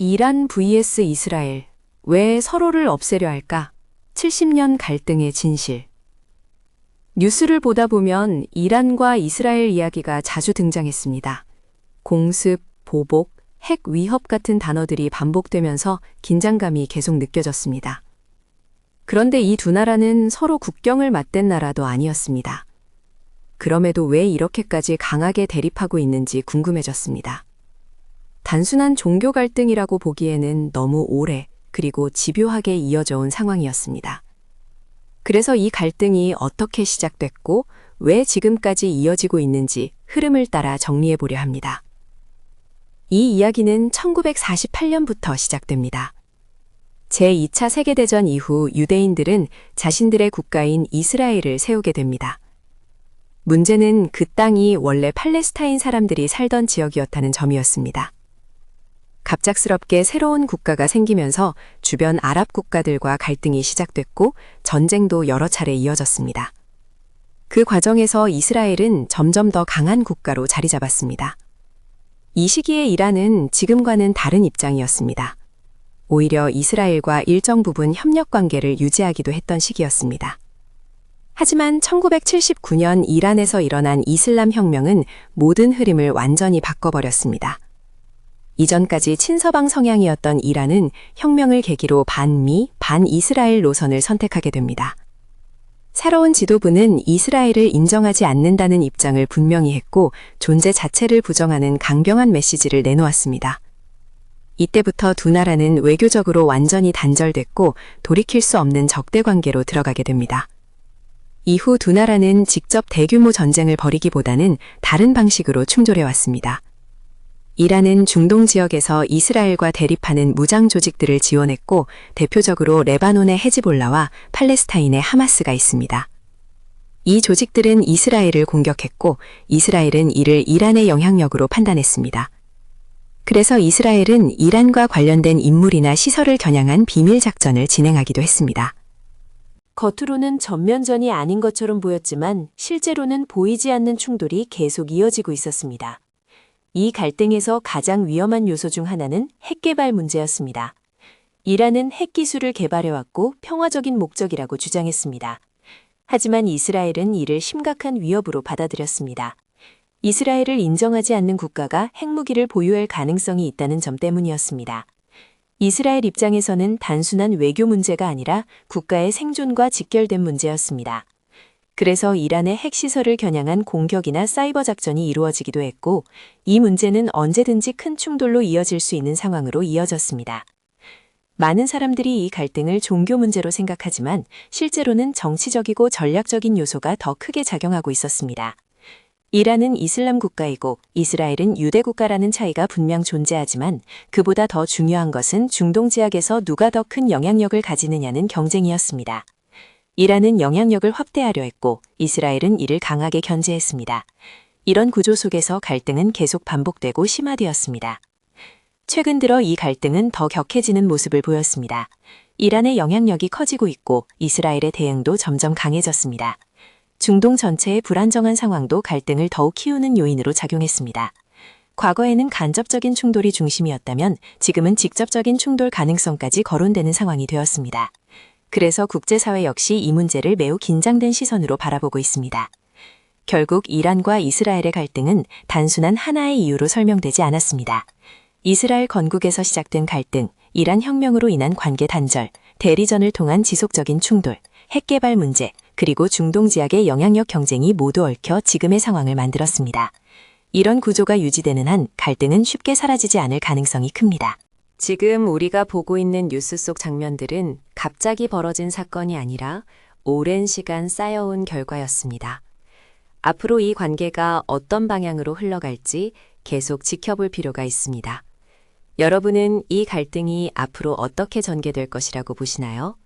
이란 vs 이스라엘. 왜 서로를 없애려 할까? 70년 갈등의 진실. 뉴스를 보다 보면 이란과 이스라엘 이야기가 자주 등장했습니다. 공습, 보복, 핵 위협 같은 단어들이 반복되면서 긴장감이 계속 느껴졌습니다. 그런데 이 두 나라는 서로 국경을 맞댄 나라도 아니었습니다. 그럼에도 왜 이렇게까지 강하게 대립하고 있는지 궁금해졌습니다. 단순한 종교 갈등이라고 보기에는 너무 오래 그리고 집요하게 이어져 온 상황이었습니다. 그래서 이 갈등이 어떻게 시작됐고 왜 지금까지 이어지고 있는지 흐름을 따라 정리해 보려 합니다. 이 이야기는 1948년부터 시작됩니다. 제2차 세계대전 이후 유대인들은 자신들의 국가인 이스라엘을 세우게 됩니다. 문제는 그 땅이 원래 팔레스타인 사람들이 살던 지역이었다는 점이었습니다. 갑작스럽게 새로운 국가가 생기면서 주변 아랍 국가들과 갈등이 시작됐고 전쟁도 여러 차례 이어졌습니다. 그 과정에서 이스라엘은 점점 더 강한 국가로 자리 잡았습니다. 이 시기에 이란은 지금과는 다른 입장이었습니다. 오히려 이스라엘과 일정 부분 협력 관계를 유지하기도 했던 시기였습니다. 하지만 1979년 이란에서 일어난 이슬람 혁명은 모든 흐름을 완전히 바꿔버렸습니다. 이전까지 친서방 성향이었던 이란은 혁명을 계기로 반미, 반이스라엘 노선을 선택하게 됩니다. 새로운 지도부는 이스라엘을 인정하지 않는다는 입장을 분명히 했고 존재 자체를 부정하는 강경한 메시지를 내놓았습니다. 이때부터 두 나라는 외교적으로 완전히 단절됐고 돌이킬 수 없는 적대 관계로 들어가게 됩니다. 이후 두 나라는 직접 대규모 전쟁을 벌이기보다는 다른 방식으로 충돌해왔습니다. 이란은 중동 지역에서 이스라엘과 대립하는 무장 조직들을 지원했고 대표적으로 레바논의 헤즈볼라와 팔레스타인의 하마스가 있습니다. 이 조직들은 이스라엘을 공격했고 이스라엘은 이를 이란의 영향력으로 판단했습니다. 그래서 이스라엘은 이란과 관련된 인물이나 시설을 겨냥한 비밀 작전을 진행하기도 했습니다. 겉으로는 전면전이 아닌 것처럼 보였지만 실제로는 보이지 않는 충돌이 계속 이어지고 있었습니다. 이 갈등에서 가장 위험한 요소 중 하나는 핵 개발 문제였습니다. 이란은 핵 기술을 개발해왔고 평화적인 목적이라고 주장했습니다. 하지만 이스라엘은 이를 심각한 위협으로 받아들였습니다. 이스라엘을 인정하지 않는 국가가 핵무기를 보유할 가능성이 있다는 점 때문이었습니다. 이스라엘 입장에서는 단순한 외교 문제가 아니라 국가의 생존과 직결된 문제였습니다. 그래서 이란의 핵시설을 겨냥한 공격이나 사이버 작전이 이루어지기도 했고 이 문제는 언제든지 큰 충돌로 이어질 수 있는 상황으로 이어졌습니다. 많은 사람들이 이 갈등을 종교 문제로 생각하지만 실제로는 정치적이고 전략적인 요소가 더 크게 작용하고 있었습니다. 이란은 이슬람 국가이고 이스라엘은 유대 국가라는 차이가 분명 존재하지만 그보다 더 중요한 것은 중동 지역에서 누가 더 큰 영향력을 가지느냐는 경쟁이었습니다. 이란은 영향력을 확대하려 했고 이스라엘은 이를 강하게 견제했습니다. 이런 구조 속에서 갈등은 계속 반복되고 심화되었습니다. 최근 들어 이 갈등은 더 격해지는 모습을 보였습니다. 이란의 영향력이 커지고 있고 이스라엘의 대응도 점점 강해졌습니다. 중동 전체의 불안정한 상황도 갈등을 더욱 키우는 요인으로 작용했습니다. 과거에는 간접적인 충돌이 중심이었다면 지금은 직접적인 충돌 가능성까지 거론되는 상황이 되었습니다. 그래서 국제사회 역시 이 문제를 매우 긴장된 시선으로 바라보고 있습니다. 결국 이란과 이스라엘의 갈등은 단순한 하나의 이유로 설명되지 않았습니다. 이스라엘 건국에서 시작된 갈등, 이란 혁명으로 인한 관계 단절, 대리전을 통한 지속적인 충돌, 핵 개발 문제, 그리고 중동 지역의 영향력 경쟁이 모두 얽혀 지금의 상황을 만들었습니다. 이런 구조가 유지되는 한 갈등은 쉽게 사라지지 않을 가능성이 큽니다. 지금 우리가 보고 있는 뉴스 속 장면들은 갑자기 벌어진 사건이 아니라 오랜 시간 쌓여온 결과였습니다. 앞으로 이 관계가 어떤 방향으로 흘러갈지 계속 지켜볼 필요가 있습니다. 여러분은 이 갈등이 앞으로 어떻게 전개될 것이라고 보시나요?